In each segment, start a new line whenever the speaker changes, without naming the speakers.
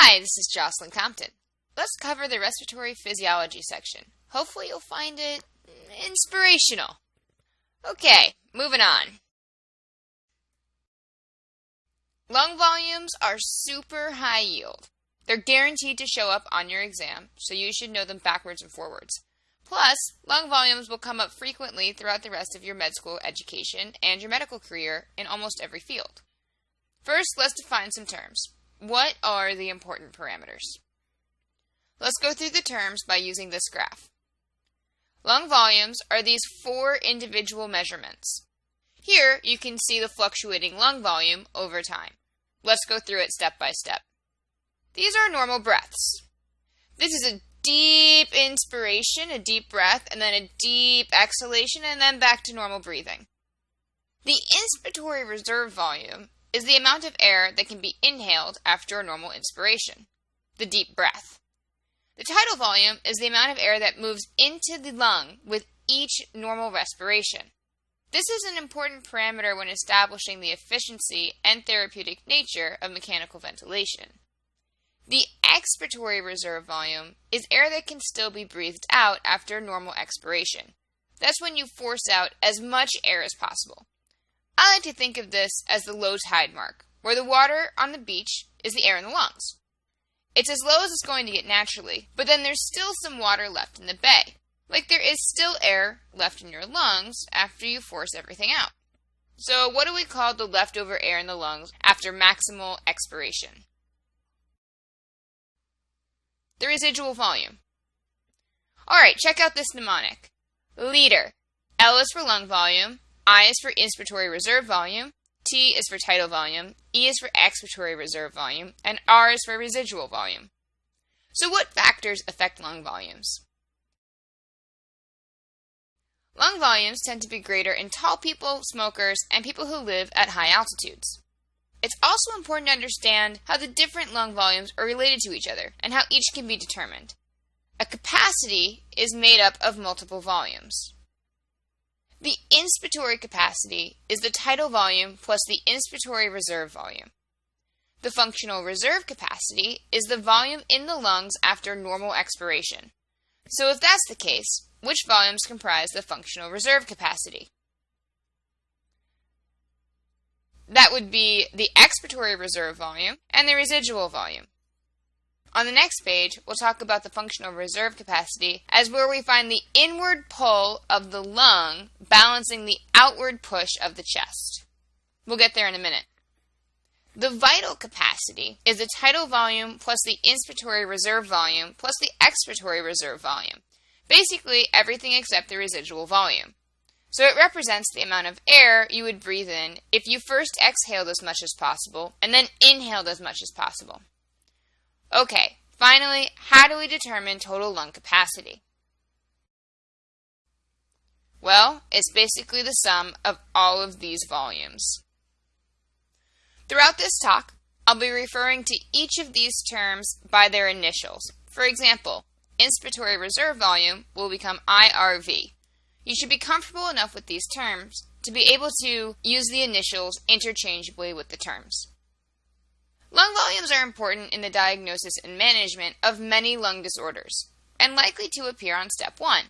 Hi, this is Jocelyn Compton. Let's cover the respiratory physiology section. Hopefully you'll find it inspirational. Okay, moving on. Lung volumes are super high yield. They're guaranteed to show up on your exam, so you should know them backwards and forwards. Plus, lung volumes will come up frequently throughout the rest of your med school education and your medical career in almost every field. First, let's define some terms. What are the important parameters? Let's go through the terms by using this graph. Lung volumes are these four individual measurements. Here, you can see the fluctuating lung volume over time. Let's go through it step by step. These are normal breaths. This is a deep inspiration, a deep breath, and then a deep exhalation, and then back to normal breathing. The inspiratory reserve volume is the amount of air that can be inhaled after a normal inspiration, the deep breath. The tidal volume is the amount of air that moves into the lung with each normal respiration. This is an important parameter when establishing the efficiency and therapeutic nature of mechanical ventilation. The expiratory reserve volume is air that can still be breathed out after a normal expiration. That's when you force out as much air as possible. I like to think of this as the low tide mark, where the water on the beach is the air in the lungs. It's as low as it's going to get naturally, but then there's still some water left in the bay, like there is still air left in your lungs after you force everything out. So what do we call the leftover air in the lungs after maximal expiration? The residual volume. Alright, check out this mnemonic. Liter. L is for lung volume, I is for inspiratory reserve volume, T is for tidal volume, E is for expiratory reserve volume, and R is for residual volume. So what factors affect lung volumes? Lung volumes tend to be greater in tall people, smokers, and people who live at high altitudes. It's also important to understand how the different lung volumes are related to each other and how each can be determined. A capacity is made up of multiple volumes. The inspiratory capacity is the tidal volume plus the inspiratory reserve volume. The functional reserve capacity is the volume in the lungs after normal expiration. So if that's the case, which volumes comprise the functional reserve capacity? That would be the expiratory reserve volume and the residual volume. On the next page, we'll talk about the functional reserve capacity as where we find the inward pull of the lung balancing the outward push of the chest. We'll get there in a minute. The vital capacity is the tidal volume plus the inspiratory reserve volume plus the expiratory reserve volume. Basically, everything except the residual volume. So it represents the amount of air you would breathe in if you first exhaled as much as possible and then inhaled as much as possible. Okay, finally, how do we determine total lung capacity? Well, it's basically the sum of all of these volumes. Throughout this talk, I'll be referring to each of these terms by their initials. For example, inspiratory reserve volume will become IRV. You should be comfortable enough with these terms to be able to use the initials interchangeably with the terms. Lung volumes are important in the diagnosis and management of many lung disorders, and likely to appear on step 1.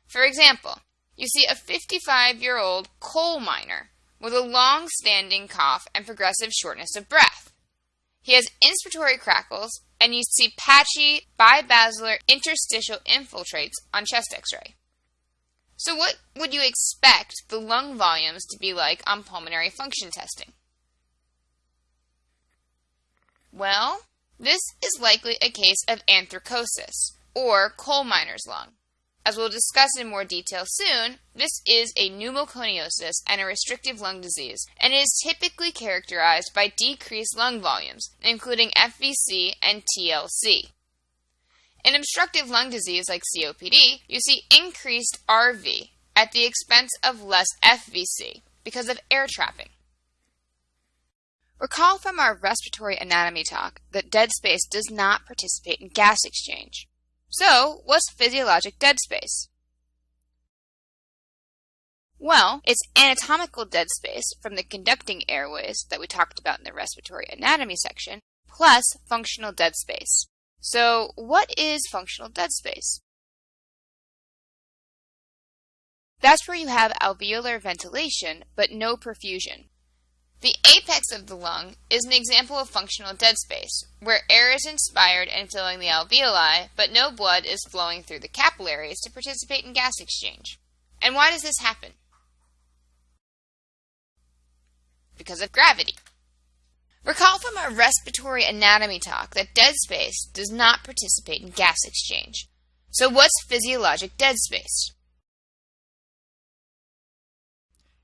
For example, you see a 55-year-old coal miner with a long-standing cough and progressive shortness of breath. He has inspiratory crackles, and you see patchy bibasilar interstitial infiltrates on chest x-ray. So what would you expect the lung volumes to be like on pulmonary function testing? Well, this is likely a case of anthracosis, or coal miner's lung. As we'll discuss in more detail soon, this is a pneumoconiosis and a restrictive lung disease, and it is typically characterized by decreased lung volumes, including FVC and TLC. In obstructive lung disease like COPD, you see increased RV at the expense of less FVC because of air trapping. Recall from our respiratory anatomy talk that dead space does not participate in gas exchange. So, what's physiologic dead space? Well, it's anatomical dead space from the conducting airways that we talked about in the respiratory anatomy section plus functional dead space. So, what is functional dead space? That's where you have alveolar ventilation, but no perfusion. The apex of the lung is an example of functional dead space, where air is inspired and filling the alveoli, but no blood is flowing through the capillaries to participate in gas exchange. And why does this happen? Because of gravity. Recall from our respiratory anatomy talk that dead space does not participate in gas exchange. So what's physiologic dead space?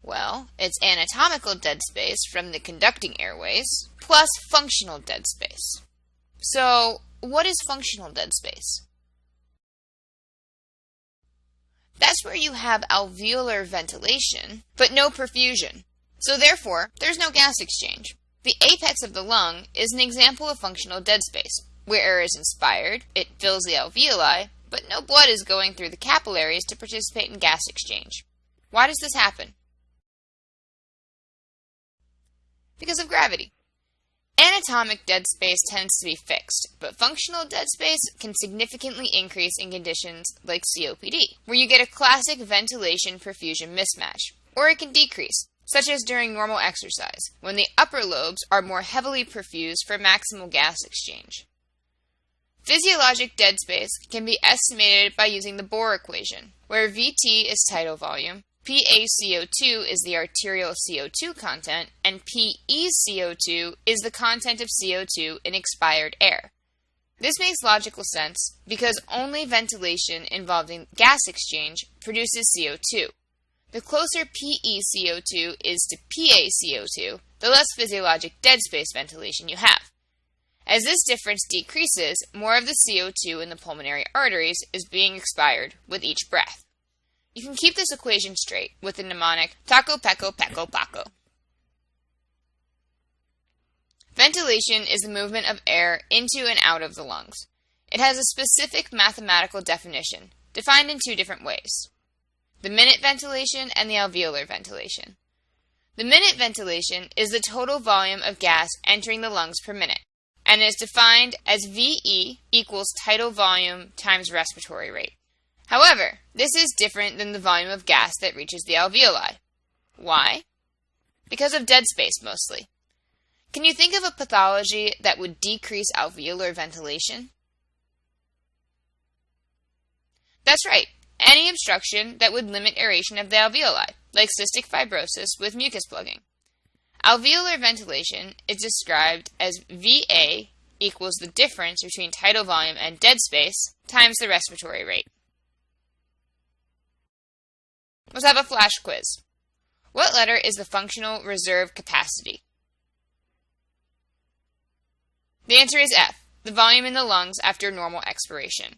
Well, it's anatomical dead space from the conducting airways plus functional dead space. So, what is functional dead space? That's where you have alveolar ventilation, but no perfusion. So therefore, there's no gas exchange. The apex of the lung is an example of functional dead space, where air is inspired, it fills the alveoli, but no blood is going through the capillaries to participate in gas exchange. Why does this happen? Because of gravity. Anatomic dead space tends to be fixed, but functional dead space can significantly increase in conditions like COPD, where you get a classic ventilation-perfusion mismatch, or it can decrease, such as during normal exercise, when the upper lobes are more heavily perfused for maximal gas exchange. Physiologic dead space can be estimated by using the Bohr equation, where VT is tidal volume, PaCO2 is the arterial CO2 content, and PeCO2 is the content of CO2 in expired air. This makes logical sense because only ventilation involving gas exchange produces CO2. The closer PeCO2 is to PaCO2, the less physiologic dead space ventilation you have. As this difference decreases, more of the CO2 in the pulmonary arteries is being expired with each breath. You can keep this equation straight with the mnemonic taco, peco, peco, paco. Ventilation is the movement of air into and out of the lungs. It has a specific mathematical definition, defined in two different ways: the minute ventilation and the alveolar ventilation. The minute ventilation is the total volume of gas entering the lungs per minute, and is defined as VE equals tidal volume times respiratory rate. However, this is different than the volume of gas that reaches the alveoli. Why? Because of dead space, mostly. Can you think of a pathology that would decrease alveolar ventilation? That's right, any obstruction that would limit aeration of the alveoli, like cystic fibrosis with mucus plugging. Alveolar ventilation is described as VA equals the difference between tidal volume and dead space times the respiratory rate. Let's have a flash quiz. What letter is the functional reserve capacity? The answer is F, the volume in the lungs after normal expiration.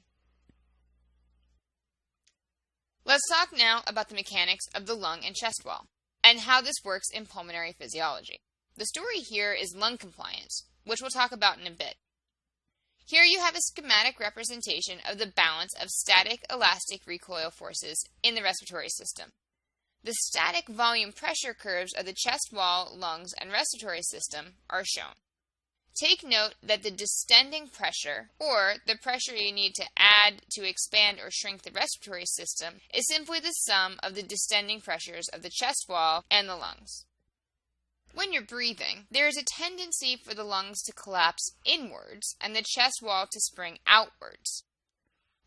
Let's talk now about the mechanics of the lung and chest wall, and how this works in pulmonary physiology. The story here is lung compliance, which we'll talk about in a bit. Here you have a schematic representation of the balance of static elastic recoil forces in the respiratory system. The static volume pressure curves of the chest wall, lungs, and respiratory system are shown. Take note that the distending pressure, or the pressure you need to add to expand or shrink the respiratory system, is simply the sum of the distending pressures of the chest wall and the lungs. When you're breathing, there is a tendency for the lungs to collapse inwards and the chest wall to spring outwards.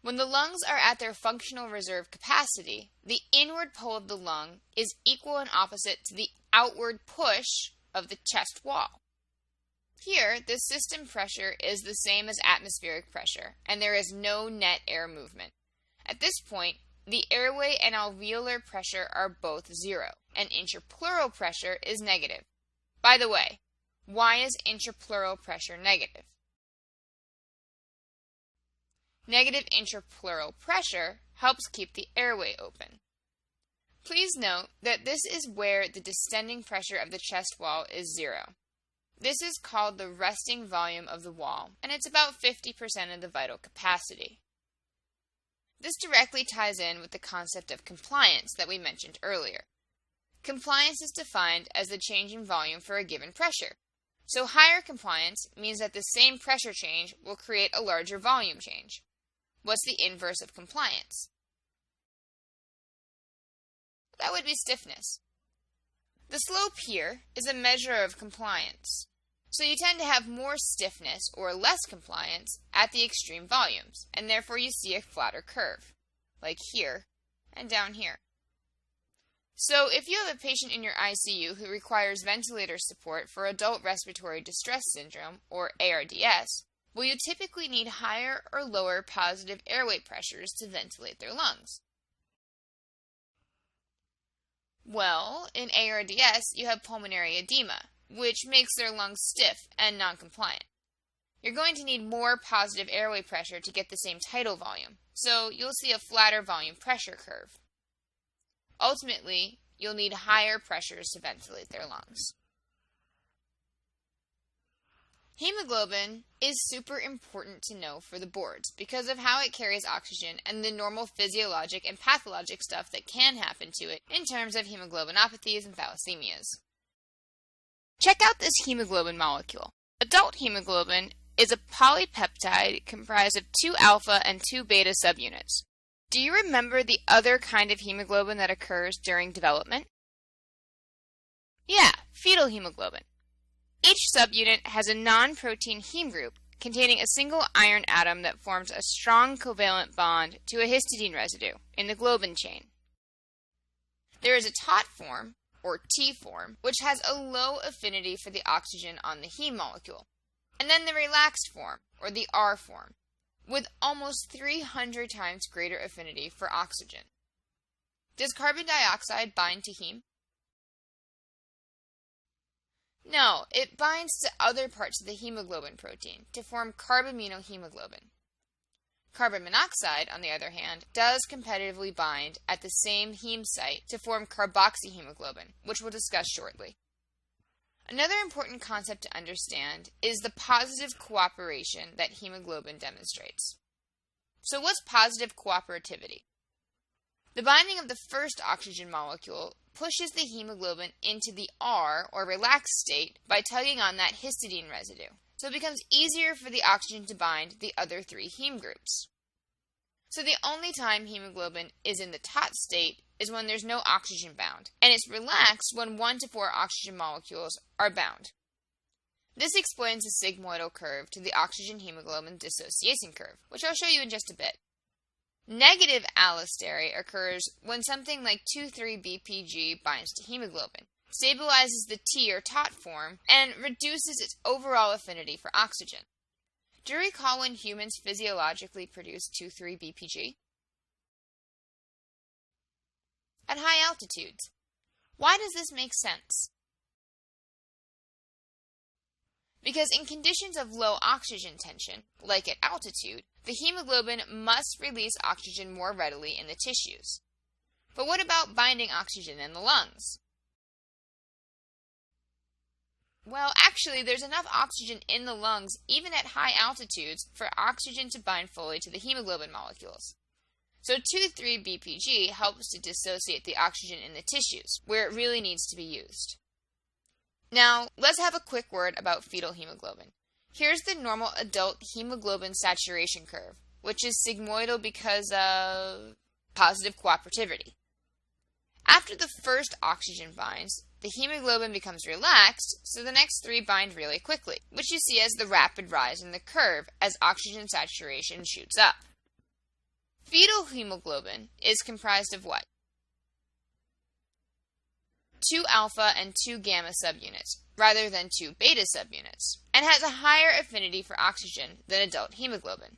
When the lungs are at their functional reserve capacity, the inward pull of the lung is equal and opposite to the outward push of the chest wall. Here, the system pressure is the same as atmospheric pressure, and there is no net air movement. At this point, the airway and alveolar pressure are both zero, and intrapleural pressure is negative. By the way, why is intrapleural pressure negative? Negative intrapleural pressure helps keep the airway open. Please note that this is where the distending pressure of the chest wall is zero. This is called the resting volume of the wall, and it's about 50% of the vital capacity. This directly ties in with the concept of compliance that we mentioned earlier. Compliance is defined as the change in volume for a given pressure. So higher compliance means that the same pressure change will create a larger volume change. What's the inverse of compliance? That would be stiffness. The slope here is a measure of compliance. So you tend to have more stiffness or less compliance at the extreme volumes, and therefore you see a flatter curve, like here and down here. So if you have a patient in your ICU who requires ventilator support for adult respiratory distress syndrome, or ARDS, will you typically need higher or lower positive airway pressures to ventilate their lungs? Well, in ARDS, you have pulmonary edema, which makes their lungs stiff and non-compliant. You're going to need more positive airway pressure to get the same tidal volume, so you'll see a flatter volume pressure curve. Ultimately, you'll need higher pressures to ventilate their lungs. Hemoglobin is super important to know for the boards because of how it carries oxygen and the normal physiologic and pathologic stuff that can happen to it in terms of hemoglobinopathies and thalassemias. Check out this hemoglobin molecule. Adult hemoglobin is a polypeptide comprised of 2 alpha and 2 beta subunits. Do you remember the other kind of hemoglobin that occurs during development? Yeah, fetal hemoglobin. Each subunit has a non-protein heme group containing a single iron atom that forms a strong covalent bond to a histidine residue in the globin chain. There is a taut form, or T form, which has a low affinity for the oxygen on the heme molecule, and then the relaxed form, or the R form, with almost 300 times greater affinity for oxygen. Does carbon dioxide bind to heme? No, it binds to other parts of the hemoglobin protein to form carbaminohemoglobin. Carbon monoxide, on the other hand, does competitively bind at the same heme site to form carboxyhemoglobin, which we'll discuss shortly. Another important concept to understand is the positive cooperation that hemoglobin demonstrates. So what's positive cooperativity? The binding of the first oxygen molecule pushes the hemoglobin into the R, or relaxed state, by tugging on that histidine residue. So it becomes easier for the oxygen to bind the other 3 heme groups. So the only time hemoglobin is in the taut state is when there's no oxygen bound, and it's relaxed when 1 to 4 oxygen molecules are bound. This explains the sigmoidal curve to the oxygen hemoglobin dissociation curve, which I'll show you in just a bit. Negative allostery occurs when something like 2,3-BPG binds to hemoglobin, stabilizes the T or taut form, and reduces its overall affinity for oxygen. Do you recall when humans physiologically produce 2,3-BPG? At high altitudes. Why does this make sense? Because in conditions of low oxygen tension, like at altitude, the hemoglobin must release oxygen more readily in the tissues. But what about binding oxygen in the lungs? Well, actually, there's enough oxygen in the lungs, even at high altitudes, for oxygen to bind fully to the hemoglobin molecules. So 2,3-BPG helps to dissociate the oxygen in the tissues, where it really needs to be used. Now, let's have a quick word about fetal hemoglobin. Here's the normal adult hemoglobin saturation curve, which is sigmoidal because of positive cooperativity. After the first oxygen binds, the hemoglobin becomes relaxed, so the next 3 bind really quickly, which you see as the rapid rise in the curve as oxygen saturation shoots up. Fetal hemoglobin is comprised of what? 2 alpha and 2 gamma subunits, rather than 2 beta subunits, and has a higher affinity for oxygen than adult hemoglobin.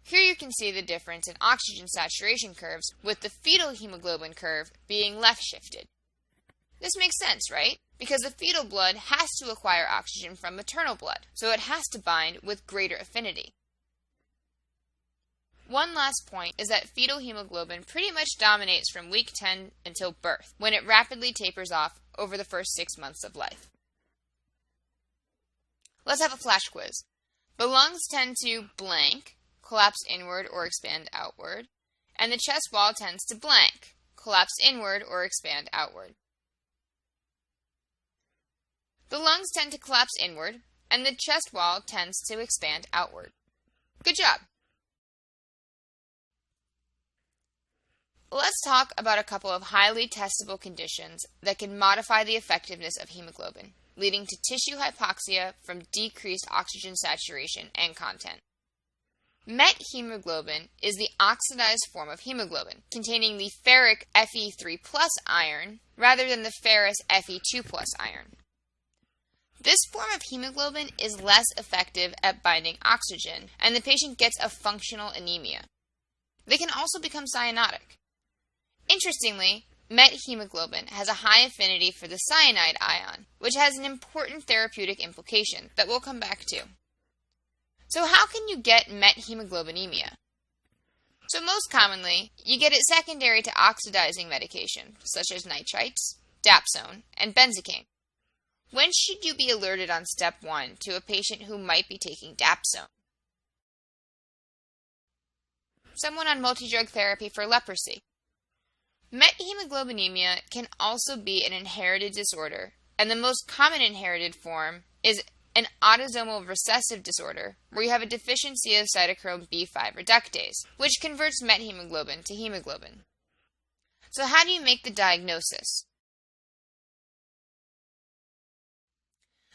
Here you can see the difference in oxygen saturation curves, with the fetal hemoglobin curve being left shifted. This makes sense, right? Because the fetal blood has to acquire oxygen from maternal blood, so it has to bind with greater affinity. One last point is that fetal hemoglobin pretty much dominates from week 10 until birth, when it rapidly tapers off over the first 6 months of life. Let's have a flash quiz. The lungs tend to blank, collapse inward or expand outward, and the chest wall tends to blank, collapse inward or expand outward. The lungs tend to collapse inward, and the chest wall tends to expand outward. Good job! Let's talk about a couple of highly testable conditions that can modify the effectiveness of hemoglobin, leading to tissue hypoxia from decreased oxygen saturation and content. Methemoglobin is the oxidized form of hemoglobin, containing the ferric Fe3+ iron rather than the ferrous Fe2+ iron. This form of hemoglobin is less effective at binding oxygen, and the patient gets a functional anemia. They can also become cyanotic. Interestingly, methemoglobin has a high affinity for the cyanide ion, which has an important therapeutic implication that we'll come back to. So how can you get methemoglobinemia? So most commonly, you get it secondary to oxidizing medication, such as nitrites, dapsone, and benzocaine. When should you be alerted on step 1 to a patient who might be taking dapsone? Someone on multidrug therapy for leprosy. Methemoglobinemia can also be an inherited disorder, and the most common inherited form is an autosomal recessive disorder where you have a deficiency of cytochrome B5 reductase, which converts methemoglobin to hemoglobin. So how do you make the diagnosis?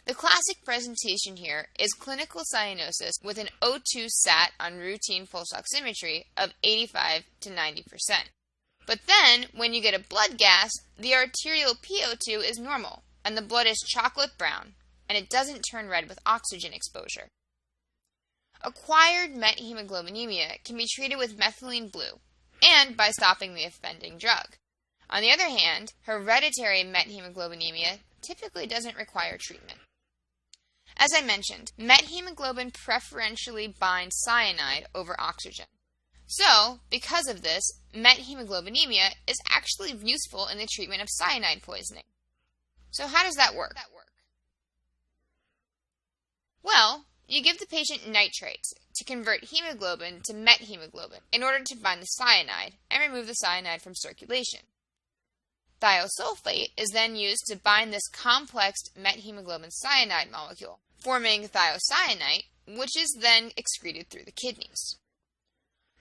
The classic presentation here is clinical cyanosis with an O2 sat on routine pulse oximetry of 85 to 90%. But then, when you get a blood gas, the arterial PO2 is normal, and the blood is chocolate brown, and it doesn't turn red with oxygen exposure. Acquired methemoglobinemia can be treated with methylene blue, and by stopping the offending drug. On the other hand, hereditary methemoglobinemia typically doesn't require treatment. As I mentioned, methemoglobin preferentially binds cyanide over oxygen. So, because of this, methemoglobinemia is actually useful in the treatment of cyanide poisoning. So how does that work? Well, you give the patient nitrates to convert hemoglobin to methemoglobin in order to bind the cyanide and remove the cyanide from circulation. Thiosulfate is then used to bind this complex methemoglobin cyanide molecule, forming thiocyanate, which is then excreted through the kidneys.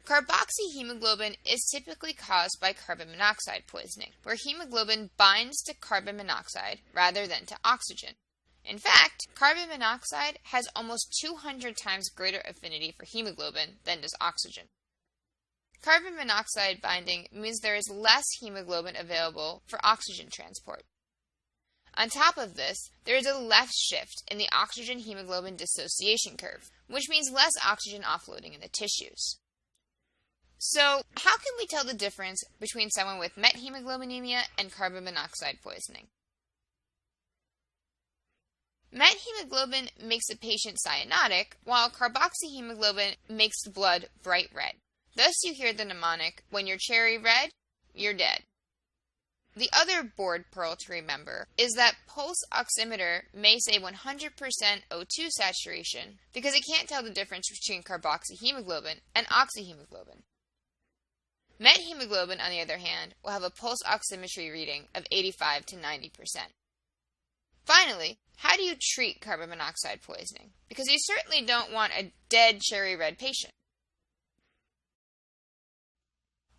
Carboxyhemoglobin is typically caused by carbon monoxide poisoning, where hemoglobin binds to carbon monoxide rather than to oxygen. In fact, carbon monoxide has almost 200 times greater affinity for hemoglobin than does oxygen. Carbon monoxide binding means there is less hemoglobin available for oxygen transport. On top of this, there is a left shift in the oxygen-hemoglobin dissociation curve, which means less oxygen offloading in the tissues. So, how can we tell the difference between someone with methemoglobinemia and carbon monoxide poisoning? Methemoglobin makes the patient cyanotic, while carboxyhemoglobin makes the blood bright red. Thus you hear the mnemonic, when you're cherry red, you're dead. The other board pearl to remember is that pulse oximeter may say 100% O2 saturation because it can't tell the difference between carboxyhemoglobin and oxyhemoglobin. Methemoglobin, on the other hand, will have a pulse oximetry reading of 85 to 90%. Finally, how do you treat carbon monoxide poisoning? Because you certainly don't want a dead cherry red patient.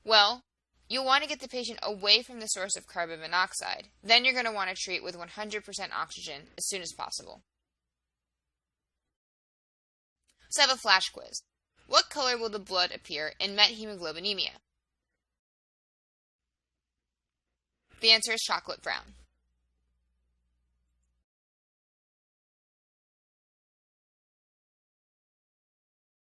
Well, you'll want to get the patient away from the source of carbon monoxide. Then you're going to want to treat with 100% oxygen as soon as possible. Let's have a flash quiz. What color will the blood appear in methemoglobinemia? The answer is chocolate brown.